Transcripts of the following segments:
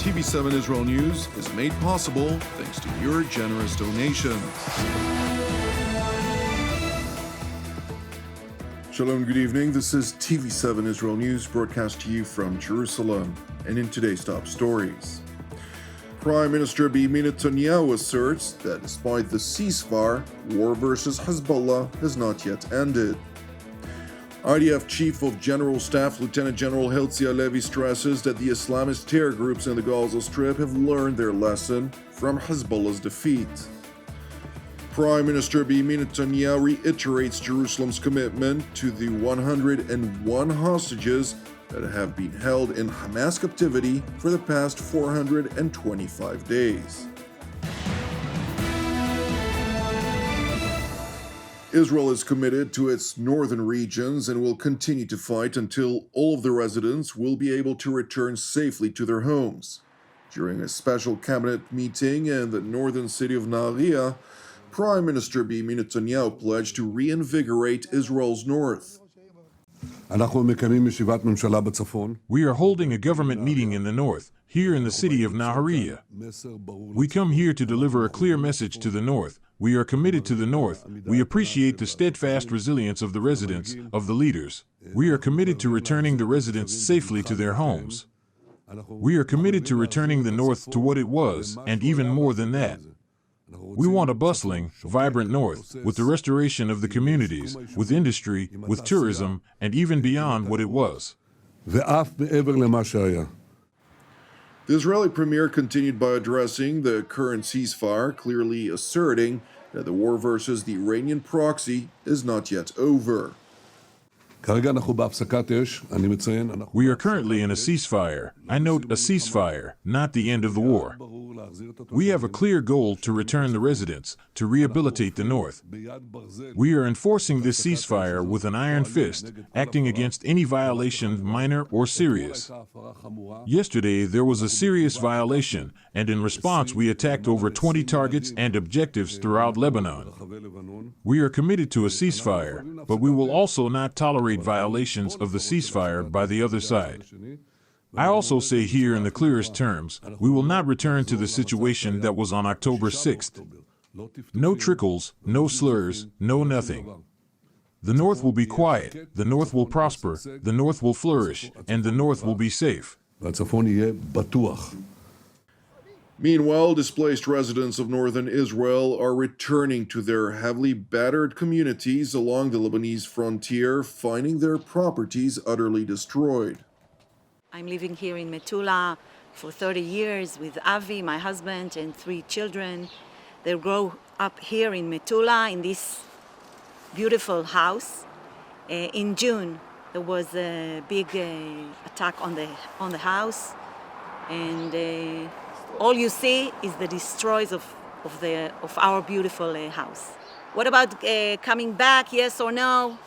TV7 Israel News is made possible thanks to your generous donations. Shalom, good evening. This is TV7 Israel News, broadcast to you from Jerusalem. And in today's top stories, Prime Minister Benjamin Netanyahu asserts that despite the ceasefire, war versus Hezbollah has not yet ended. IDF Chief of General Staff Lieutenant General Herzi Halevi stresses that the Islamist terror groups in the Gaza Strip have learned their lesson from Hezbollah's defeat. Prime Minister Benjamin Netanyahu reiterates Jerusalem's commitment to the 101 hostages that have been held in Hamas captivity for the past 425 days. Israel is committed to its northern regions and will continue to fight until all of the residents will be able to return safely to their homes. During a special cabinet meeting in the northern city of Nahariya, Prime Minister Benjamin Netanyahu pledged to reinvigorate Israel's north. We are holding a government meeting in the north, here in the city of Nahariya. We come here to deliver a clear message to the north. We are committed to the north. We appreciate the steadfast resilience of the residents, of the leaders. We are committed to returning the residents safely to their homes. We are committed to returning the north to what it was, and even more than that. We want a bustling, vibrant north, with the restoration of the communities, with industry, with tourism, and even beyond what it was. The Israeli premier continued by addressing the current ceasefire, clearly asserting that the war versus the Iranian proxy is not yet over. We are currently in a ceasefire. I note a ceasefire, not the end of the war. We have a clear goal to return the residents, to rehabilitate the north. We are enforcing this ceasefire with an iron fist, acting against any violation, minor or serious. Yesterday, there was a serious violation, and in response, we attacked over 20 targets and objectives throughout Lebanon. We are committed to a ceasefire, but we will also not tolerate violations of the ceasefire by the other side. I also say here in the clearest terms, we will not return to the situation that was on October 6th. No trickles, no slurs, no nothing. The North will be quiet, the North will prosper, the North will flourish, and the North will be safe. Meanwhile, displaced residents of northern Israel are returning to their heavily battered communities along the Lebanese frontier, finding their properties utterly destroyed. I'm living here in Metula for 30 years with Avi, my husband, and 3 children. They grow up here in Metula in this beautiful house. In June, there was a big attack on the house, and all you see is the destroys of our beautiful house. What about coming back, yes or no?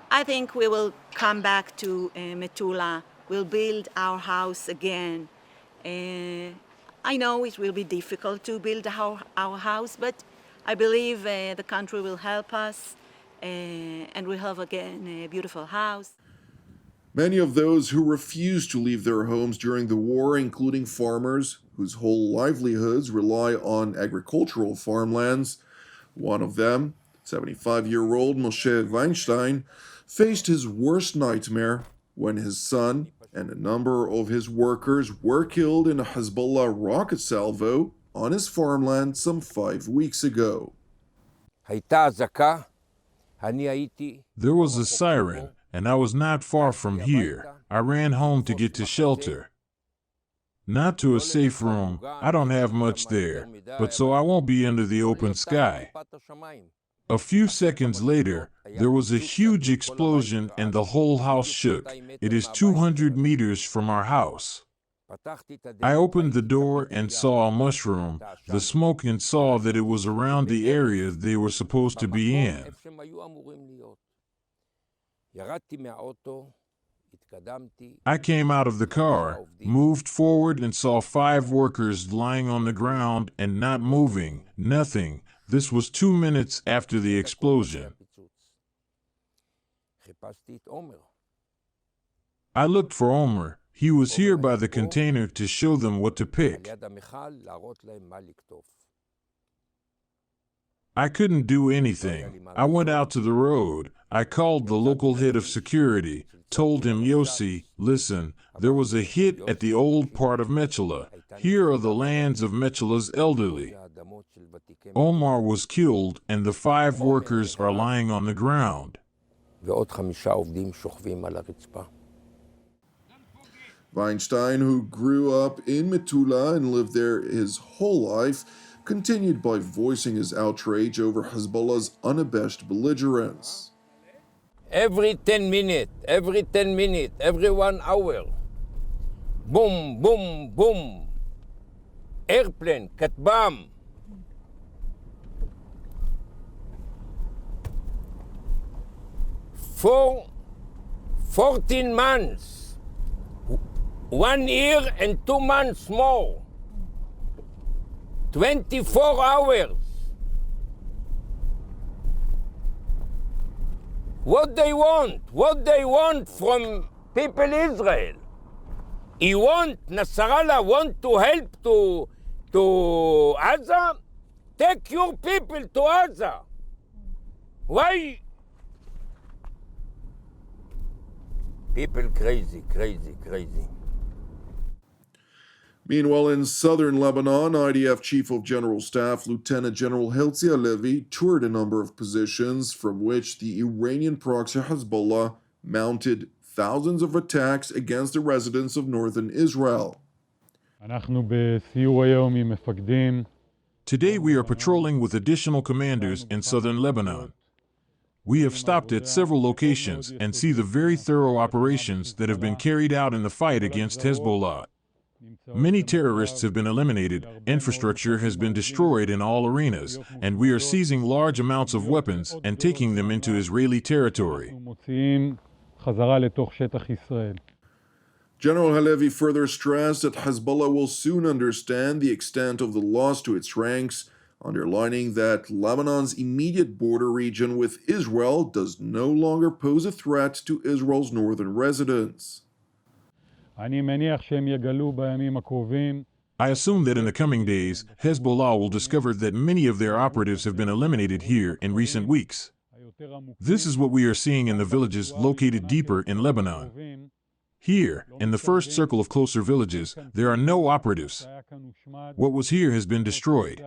I think we will come back to Metula. We'll build our house again. I know it will be difficult to build our house, but I believe the country will help us, and we'll have again a beautiful house. Many of those who refused to leave their homes during the war, including farmers whose whole livelihoods rely on agricultural farmlands. One of them, 75-year-old Moshe Weinstein, faced his worst nightmare when his son and a number of his workers were killed in a Hezbollah rocket salvo on his farmland some 5 weeks ago. There was a siren, and I was not far from here. I ran home to get to shelter. Not to a safe room. I don't have much there, but so I won't be under the open sky. A few seconds later, there was a huge explosion and the whole house shook. It is 200 meters from our house. I opened the door and saw a mushroom, the smoke, and saw that it was around the area they were supposed to be in. I came out of the car, moved forward, and saw 5 workers lying on the ground and not moving, nothing. This was 2 minutes after the explosion. I looked for Omer. He was here by the container to show them what to pick. I couldn't do anything. I went out to the road. I called the local head of security, told him, Yossi, listen, there was a hit at the old part of Metula. Here are the lands of Metula's elderly. Omar was killed and the 5 workers are lying on the ground. Weinstein, who grew up in Metula and lived there his whole life, continued by voicing his outrage over Hezbollah's unabashed belligerence. Every 10 minutes, every 1 hour, boom, boom, boom, airplane, Katbam. For 14 months, 1 year and 2 months more, 24 hours. What they want from people Israel. Nasrallah want to help to Gaza? Take your people to Gaza. Why? People crazy. Meanwhile, in southern Lebanon, IDF Chief of General Staff Lieutenant General Herzi Halevi toured a number of positions from which the Iranian proxy Hezbollah mounted thousands of attacks against the residents of northern Israel. Today we are patrolling with additional commanders in southern Lebanon. We have stopped at several locations and see the very thorough operations that have been carried out in the fight against Hezbollah. Many terrorists have been eliminated, infrastructure has been destroyed in all arenas, and we are seizing large amounts of weapons and taking them into Israeli territory. General Halevi further stressed that Hezbollah will soon understand the extent of the loss to its ranks, underlining that Lebanon's immediate border region with Israel does no longer pose a threat to Israel's northern residents. I assume that in the coming days, Hezbollah will discover that many of their operatives have been eliminated here in recent weeks. This is what we are seeing in the villages located deeper in Lebanon. Here, in the first circle of closer villages, there are no operatives. What was here has been destroyed.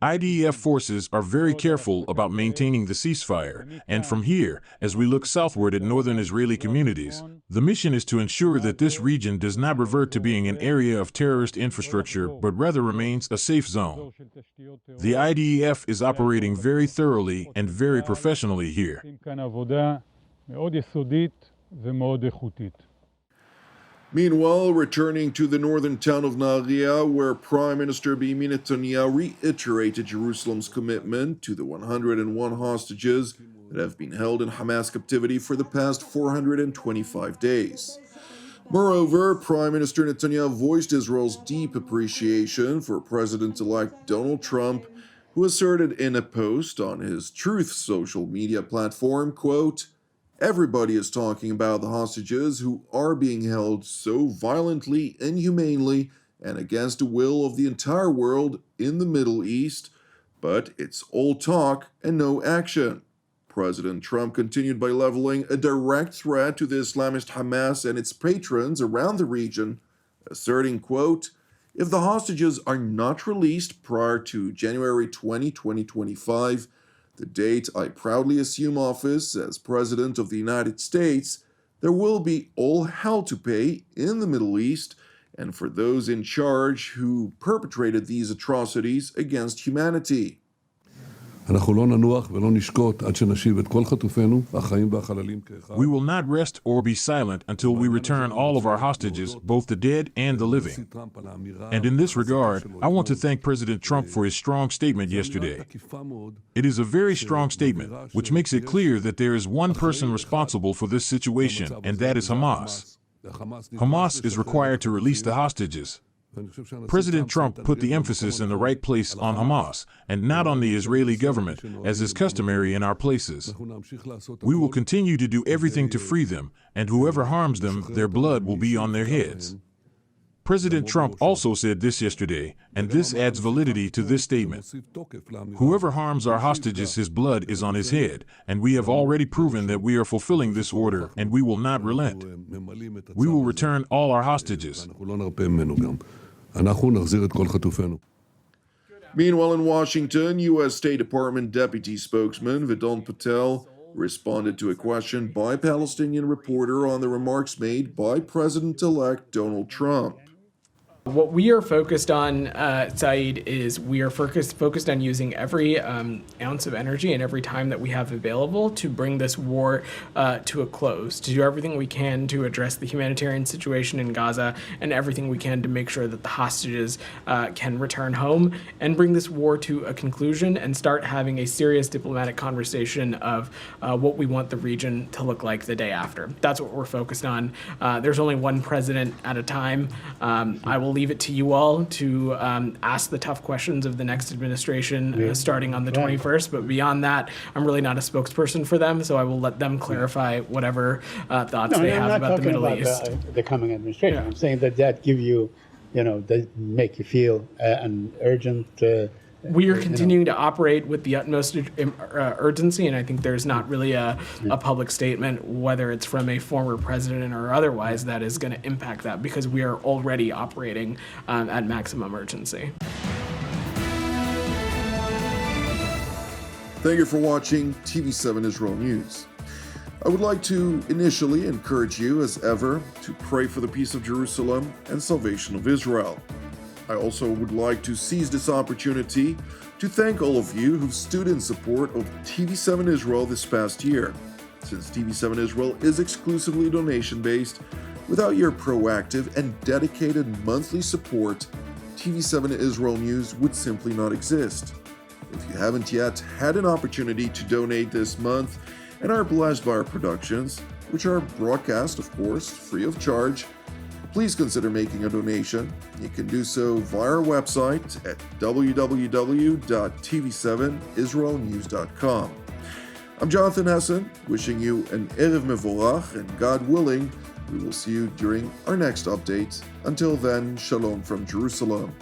IDF forces are very careful about maintaining the ceasefire, and from here, as we look southward at northern Israeli communities, the mission is to ensure that this region does not revert to being an area of terrorist infrastructure, but rather remains a safe zone. The IDF is operating very thoroughly and very professionally here. Meanwhile, returning to the northern town of Nahariya, where Prime Minister Benjamin Netanyahu reiterated Jerusalem's commitment to the 101 hostages that have been held in Hamas captivity for the past 425 days. Moreover, Prime Minister Netanyahu voiced Israel's deep appreciation for President-elect Donald Trump, who asserted in a post on his Truth social media platform, quote, "Everybody is talking about the hostages who are being held so violently, inhumanely, and against the will of the entire world in the Middle East, but it's all talk and no action." President Trump continued by leveling a direct threat to the Islamist Hamas and its patrons around the region, asserting, quote, "If the hostages are not released prior to January 20, 2025, the date I proudly assume office as President of the United States, there will be all hell to pay in the Middle East and for those in charge who perpetrated these atrocities against humanity." We will not rest or be silent until we return all of our hostages, both the dead and the living. And in this regard, I want to thank President Trump for his strong statement yesterday. It is a very strong statement, which makes it clear that there is one person responsible for this situation, and that is Hamas. Hamas is required to release the hostages. President Trump put the emphasis in the right place on Hamas and not on the Israeli government, as is customary in our places. We will continue to do everything to free them, and whoever harms them, their blood will be on their heads. President Trump also said this yesterday, and this adds validity to this statement. Whoever harms our hostages, his blood is on his head, and we have already proven that we are fulfilling this order, and we will not relent. We will return all our hostages. Meanwhile, in Washington, U.S. State Department Deputy Spokesman Vedant Patel responded to a question by a Palestinian reporter on the remarks made by President-elect Donald Trump. What we are focused on, Saeed, is we are focused on using every ounce of energy and every time that we have available to bring this war to a close, to do everything we can to address the humanitarian situation in Gaza and everything we can to make sure that the hostages can return home and bring this war to a conclusion and start having a serious diplomatic conversation of what we want the region to look like the day after. That's what we're focused on. There's only one president at a time. I will leave it to you all to ask the tough questions of the next administration starting on the 21st. But beyond that, I'm really not a spokesperson for them, so I will let them clarify whatever thoughts they have about the Middle East. The coming administration. I'm saying that give you, that make you feel an urgent. We are continuing to operate with the utmost urgency, and I think there's not really a public statement, whether it's from a former president or otherwise, that is going to impact that, because we are already operating at maximum urgency. Thank you for watching TV7 Israel News. I would like to initially encourage you, as ever, to pray for the peace of Jerusalem and salvation of Israel. I also would like to seize this opportunity to thank all of you who've stood in support of TV7 Israel this past year. Since TV7 Israel is exclusively donation-based, without your proactive and dedicated monthly support, TV7 Israel News would simply not exist. If you haven't yet had an opportunity to donate this month and are blessed by our productions, which are broadcast, of course, free of charge, please consider making a donation. You can do so via our website at www.tv7israelnews.com. I'm Jonathan Hessen, wishing you an Erev Mevorach, and God willing, we will see you during our next update. Until then, Shalom from Jerusalem.